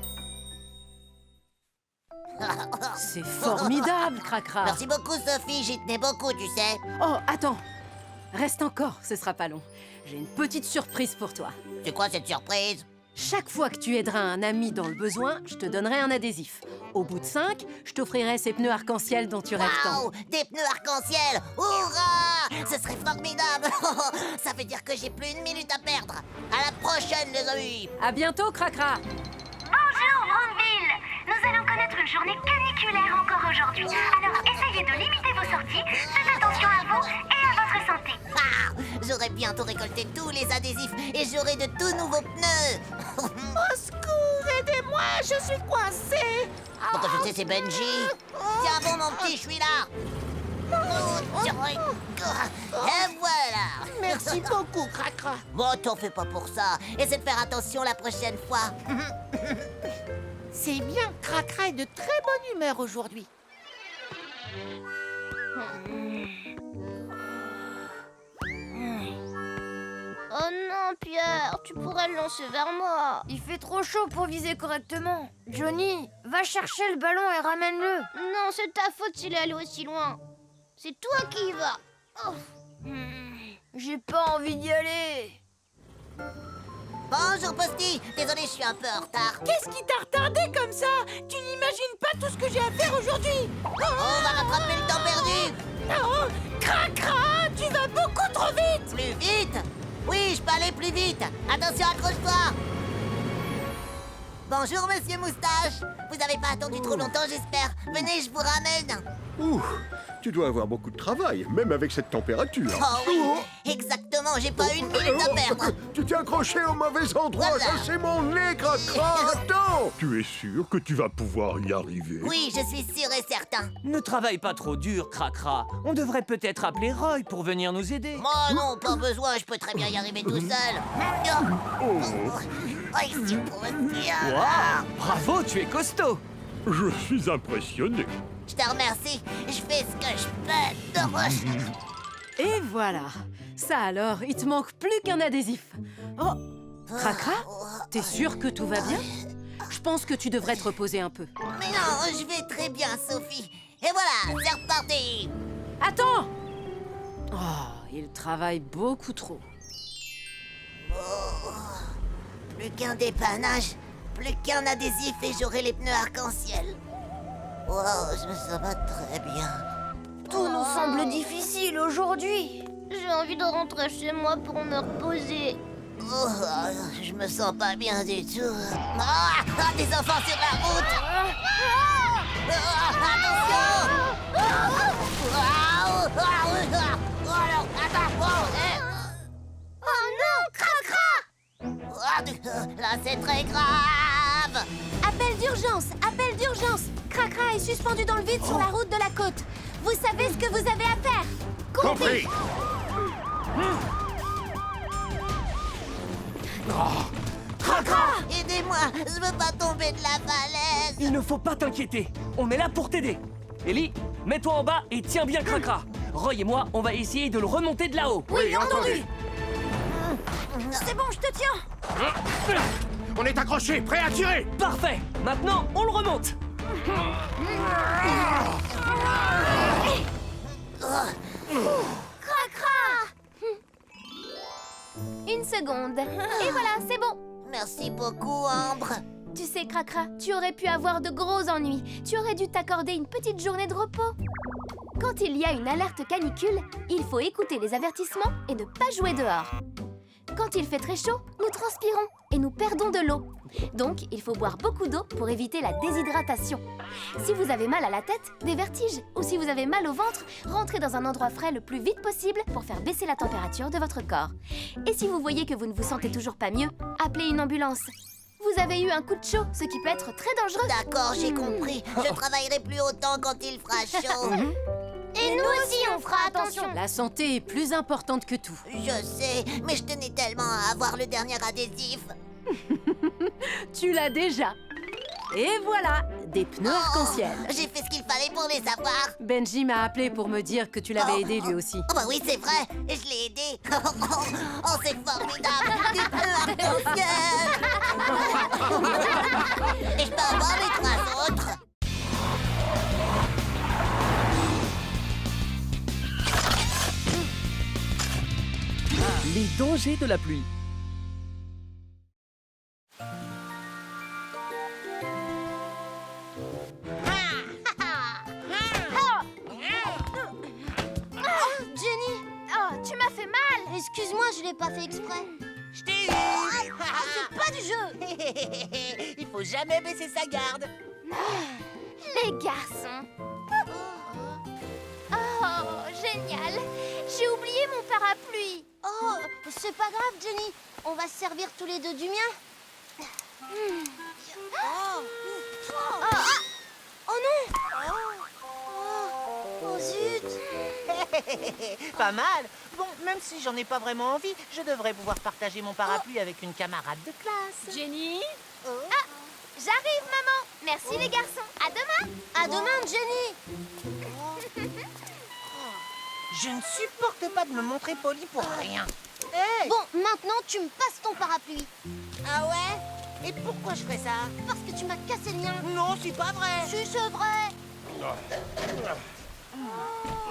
Speaker 13: C'est formidable, Cracra.
Speaker 7: Merci beaucoup, Sophie. J'y tenais beaucoup, tu sais.
Speaker 13: Oh, attends. Reste encore, ce sera pas long. J'ai une petite surprise pour toi.
Speaker 7: C'est quoi cette surprise?
Speaker 13: Chaque fois que tu aideras un ami dans le besoin, je te donnerai un adhésif. Au bout de 5, je t'offrirai ces pneus arc-en-ciel dont tu rêves tant.
Speaker 7: Waouh! Des pneus arc-en-ciel! Hurrah! Ce serait formidable! Ça veut dire que j'ai plus une minute à perdre. À la prochaine, les amis!
Speaker 13: À bientôt, Cracra.
Speaker 2: Bonjour, Brandeville. Nous allons connaître une journée caniculaire encore aujourd'hui. Alors essayez de limiter vos sorties. Faites attention à vous et à votre santé.
Speaker 7: Ah! J'aurai bientôt récolté tous les adhésifs et j'aurai de tout nouveaux pneus!
Speaker 3: Au secours, aidez-moi, je suis coincée.
Speaker 7: Pourquoi je sais, c'est Benji. Tiens bon, mon petit, je suis là. Et voilà.
Speaker 3: Merci beaucoup, Cracra.
Speaker 7: Bon, t'en fais pas pour ça. Essaie de faire attention la prochaine fois.
Speaker 3: C'est bien, Cracra est de très bonne humeur aujourd'hui.
Speaker 2: Oh non, Pierre, tu pourrais le lancer vers moi. Il fait trop chaud pour viser correctement. Johnny, va chercher le ballon et ramène-le. Non, c'est ta faute s'il est allé aussi loin. C'est toi qui y vas. Oh. J'ai pas envie d'y aller.
Speaker 7: Bonjour, Posty. Désolé, je suis un peu en retard.
Speaker 3: Qu'est-ce qui t'a retardé comme ça? Tu n'imagines pas tout ce que j'ai à faire aujourd'hui.
Speaker 7: On va rattraper le temps perdu.
Speaker 3: Oh, Cracra, tu vas beaucoup trop vite.
Speaker 7: Plus vite? Oui, je peux aller plus vite. Attention, accroche-toi. Bonjour, monsieur Moustache. Vous n'avez pas attendu trop longtemps, j'espère. Venez, je vous ramène.
Speaker 5: Ouh, tu dois avoir beaucoup de travail, même avec cette température.
Speaker 7: Oh oui, exactement, j'ai pas une minute à perdre.
Speaker 5: Tu t'es accroché au mauvais endroit,
Speaker 7: Voilà.
Speaker 5: ça c'est mon nez, Cracra. Attends. Tu es sûr que tu vas pouvoir y arriver?
Speaker 7: Oui, je suis sûr et certain.
Speaker 11: Ne travaille pas trop dur, Cracra. On devrait peut-être appeler Roy pour venir nous aider.
Speaker 7: Moi non, pas besoin, je peux très bien y arriver tout seul. Oh, ici pour me dire.
Speaker 11: Waouh! Bravo, tu es costaud.
Speaker 5: Je suis impressionné.
Speaker 7: Je te remercie, je fais ce que je peux.
Speaker 13: Et voilà. Ça alors, il te manque plus qu'un adhésif. Oh, Cracra, t'es sûr que tout va bien? Je pense que tu devrais te reposer un peu.
Speaker 7: Mais non, je vais très bien, Sophie. Et voilà, c'est reparti.
Speaker 13: Attends! Oh, il travaille beaucoup trop.
Speaker 7: Plus qu'un dépannage, plus qu'un adhésif et j'aurai les pneus arc-en-ciel. Wow, je me sens pas très bien.
Speaker 2: Tout nous semble difficile aujourd'hui. J'ai envie de rentrer chez moi pour me reposer.
Speaker 7: Oh, je me sens pas bien du tout. Ah, des enfants sur la route. Attention.
Speaker 2: Oh non, Cracra!
Speaker 7: Là, c'est très grave.
Speaker 10: Appel d'urgence, appel d'urgence. Cracra est suspendu dans le vide sur la route de la côte. Vous savez ce que vous avez à faire?
Speaker 1: Compris.
Speaker 7: Aidez-moi, je veux pas tomber de la falaise.
Speaker 11: Il ne faut pas t'inquiéter. On est là pour t'aider.
Speaker 8: Ellie, mets-toi en bas et tiens bien Cracra. Roy et moi, on va essayer de le remonter de là-haut.
Speaker 2: Oui, entendu. C'est bon, je te tiens.
Speaker 1: On est accrochés, prêts à tirer.
Speaker 8: Parfait. Maintenant, on le remonte.
Speaker 4: Une seconde. Et voilà, c'est bon.
Speaker 7: Merci beaucoup, Ambre.
Speaker 4: Tu sais, Cracra, tu aurais pu avoir de gros ennuis. Tu aurais dû t'accorder une petite journée de repos. Quand il y a une alerte canicule, il faut écouter les avertissements et ne pas jouer dehors. Quand il fait très chaud, nous transpirons et nous perdons de l'eau. Donc, il faut boire beaucoup d'eau pour éviter la déshydratation. Si vous avez mal à la tête, des vertiges, ou si vous avez mal au ventre, rentrez dans un endroit frais le plus vite possible pour faire baisser la température de votre corps. Et si vous voyez que vous ne vous sentez toujours pas mieux, appelez une ambulance. Vous avez eu un coup de chaud, ce qui peut être très dangereux.
Speaker 7: D'accord, j'ai compris. Je travaillerai plus autant quand il fera chaud.
Speaker 2: Et nous aussi, on fera attention.
Speaker 13: La santé est plus importante que tout.
Speaker 7: Je sais, mais je tenais tellement à avoir le dernier adhésif.
Speaker 13: Tu l'as déjà. Et voilà, des pneus arc-en-ciel.
Speaker 7: J'ai fait ce qu'il fallait pour les avoir.
Speaker 13: Benji m'a appelé pour me dire que tu l'avais aidé lui aussi.
Speaker 7: Oh bah oui, c'est vrai, et je l'ai aidé. Oh, c'est formidable, des pneus arc-en-ciel. Et je peux avoir les 3 autres.
Speaker 8: Les dangers de la pluie.
Speaker 2: Jenny. Oh, tu m'as fait mal. Excuse-moi, je l'ai pas fait exprès.
Speaker 9: Je t'ai eu.
Speaker 2: C'est pas du jeu.
Speaker 9: Il faut jamais baisser sa garde.
Speaker 4: Les garçons. Oh, génial. J'ai oublié mon parapluie.
Speaker 2: Oh, c'est pas grave, Jenny. On va se servir tous les deux du mien. Oh non. Oh zut.
Speaker 9: Pas mal. Bon, même si j'en ai pas vraiment envie, je devrais pouvoir partager mon parapluie avec une camarade de classe.
Speaker 4: Jenny. Ah, j'arrive, maman. Merci les garçons. À demain.
Speaker 2: À demain, Jenny.
Speaker 9: Je ne supporte pas de me montrer poli pour rien. Hey.
Speaker 2: Bon, maintenant, tu me passes ton parapluie.
Speaker 9: Ah ouais? Et pourquoi je ferais ça?
Speaker 2: Parce que tu m'as cassé le mien.
Speaker 9: Non, c'est pas vrai.
Speaker 2: Si, c'est vrai.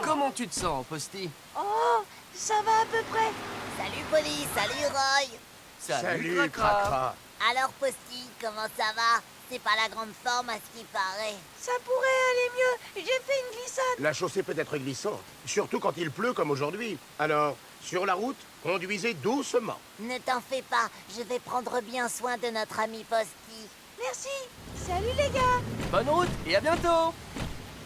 Speaker 8: Comment tu te sens, Posty?
Speaker 2: Oh, ça va à peu près.
Speaker 7: Salut Polly, salut Roy.
Speaker 8: Salut,
Speaker 1: Cracra.
Speaker 7: Alors Posty, comment ça va? C'est pas la grande forme à ce qui paraît.
Speaker 2: Ça pourrait aller mieux. J'ai fait une glissade.
Speaker 1: La chaussée peut être glissante, surtout quand il pleut comme aujourd'hui. Alors, sur la route, conduisez doucement.
Speaker 7: Ne t'en fais pas, je vais prendre bien soin de notre ami Posty.
Speaker 2: Merci. Salut les gars.
Speaker 8: Bonne route et à bientôt.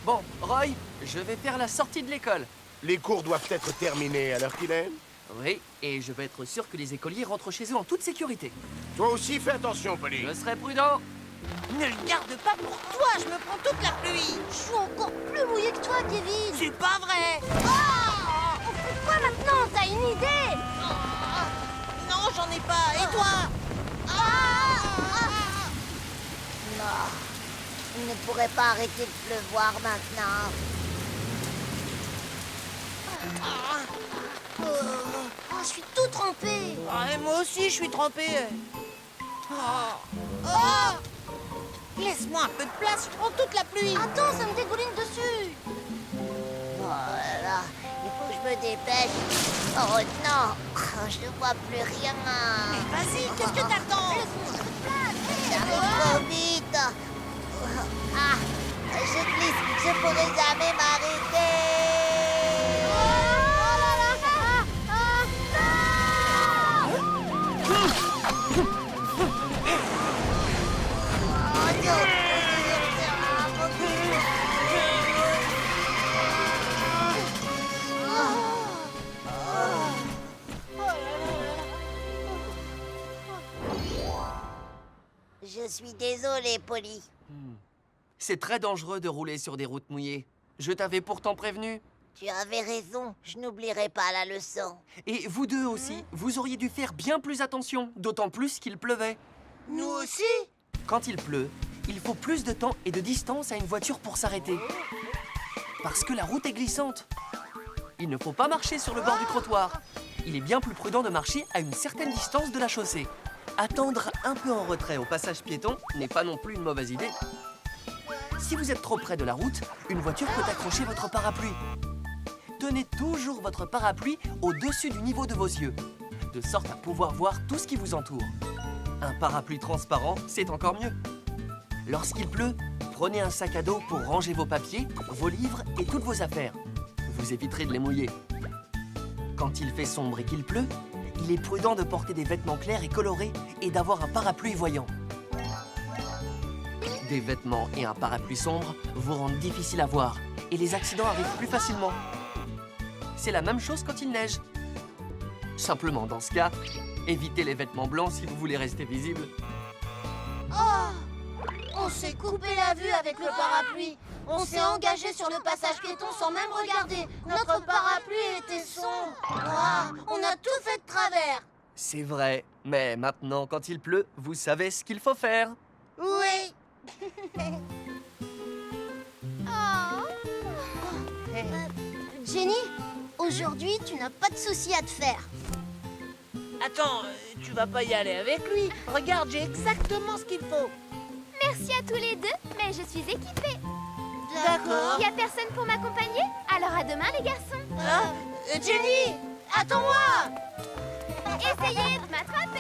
Speaker 8: Bon, Roy, je vais faire la sortie de l'école.
Speaker 1: Les cours doivent être terminés à l'heure qu'il est.
Speaker 8: Oui, et je vais être sûr que les écoliers rentrent chez eux en toute sécurité.
Speaker 1: Toi aussi, fais attention, Polly.
Speaker 8: Je serai prudent.
Speaker 9: Ne le garde pas pour toi, je me prends toute la pluie.
Speaker 2: Je suis encore plus mouillée que toi, Kevin.
Speaker 9: C'est pas vrai.
Speaker 2: On fait quoi maintenant? T'as une idée?
Speaker 9: Non, j'en ai pas. Et toi?
Speaker 7: Non, il ne pourrait pas arrêter de pleuvoir maintenant.
Speaker 2: Oh, je suis tout trempée.
Speaker 9: Ah, et moi aussi, je suis trempé. Laisse-moi un peu de place, je prends toute la pluie.
Speaker 2: Attends, ça me dégouline dessus.
Speaker 7: Oh là là, il faut que je me dépêche. Oh non, je ne vois plus rien.
Speaker 9: Mais vas-y, qu'est-ce que t'attends?
Speaker 7: J'arrive trop vite. Ah, je glisse, je pourrai jamais m'arrêter. Je suis désolée, Polly.
Speaker 8: C'est très dangereux de rouler sur des routes mouillées. Je t'avais pourtant prévenu.
Speaker 7: Tu avais raison, je n'oublierai pas la leçon.
Speaker 8: Et vous deux aussi, vous auriez dû faire bien plus attention, d'autant plus qu'il pleuvait.
Speaker 9: Nous aussi?
Speaker 8: Quand il pleut, il faut plus de temps et de distance à une voiture pour s'arrêter. Parce que la route est glissante. Il ne faut pas marcher sur le bord du trottoir. Il est bien plus prudent de marcher à une certaine distance de la chaussée. Attendre un peu en retrait au passage piéton n'est pas non plus une mauvaise idée. Si vous êtes trop près de la route, une voiture peut accrocher votre parapluie. Tenez toujours votre parapluie au-dessus du niveau de vos yeux, de sorte à pouvoir voir tout ce qui vous entoure. Un parapluie transparent, c'est encore mieux. Lorsqu'il pleut, prenez un sac à dos pour ranger vos papiers, vos livres et toutes vos affaires. Vous éviterez de les mouiller. Quand il fait sombre et qu'il pleut, il est prudent de porter des vêtements clairs et colorés et d'avoir un parapluie voyant. Des vêtements et un parapluie sombre vous rendent difficile à voir et les accidents arrivent plus facilement. C'est la même chose quand il neige. Simplement, dans ce cas, évitez les vêtements blancs si vous voulez rester visible.
Speaker 2: Oh! On s'est coupé la vue avec le parapluie. On s'est engagé sur le passage piéton sans même regarder. Notre parapluie était sombre. On a tout fait de travers.
Speaker 8: C'est vrai, mais maintenant, quand il pleut, vous savez ce qu'il faut faire.
Speaker 2: Oui. Jenny, aujourd'hui, tu n'as pas de soucis à te faire.
Speaker 7: Attends, tu vas pas y aller avec lui. Regarde, j'ai exactement ce qu'il faut.
Speaker 4: Merci à tous les deux, mais je suis équipée.
Speaker 2: D'accord.
Speaker 4: Y a personne pour m'accompagner? Alors à demain, les garçons.
Speaker 2: Jenny, attends-moi.
Speaker 4: Essayez de m'attraper.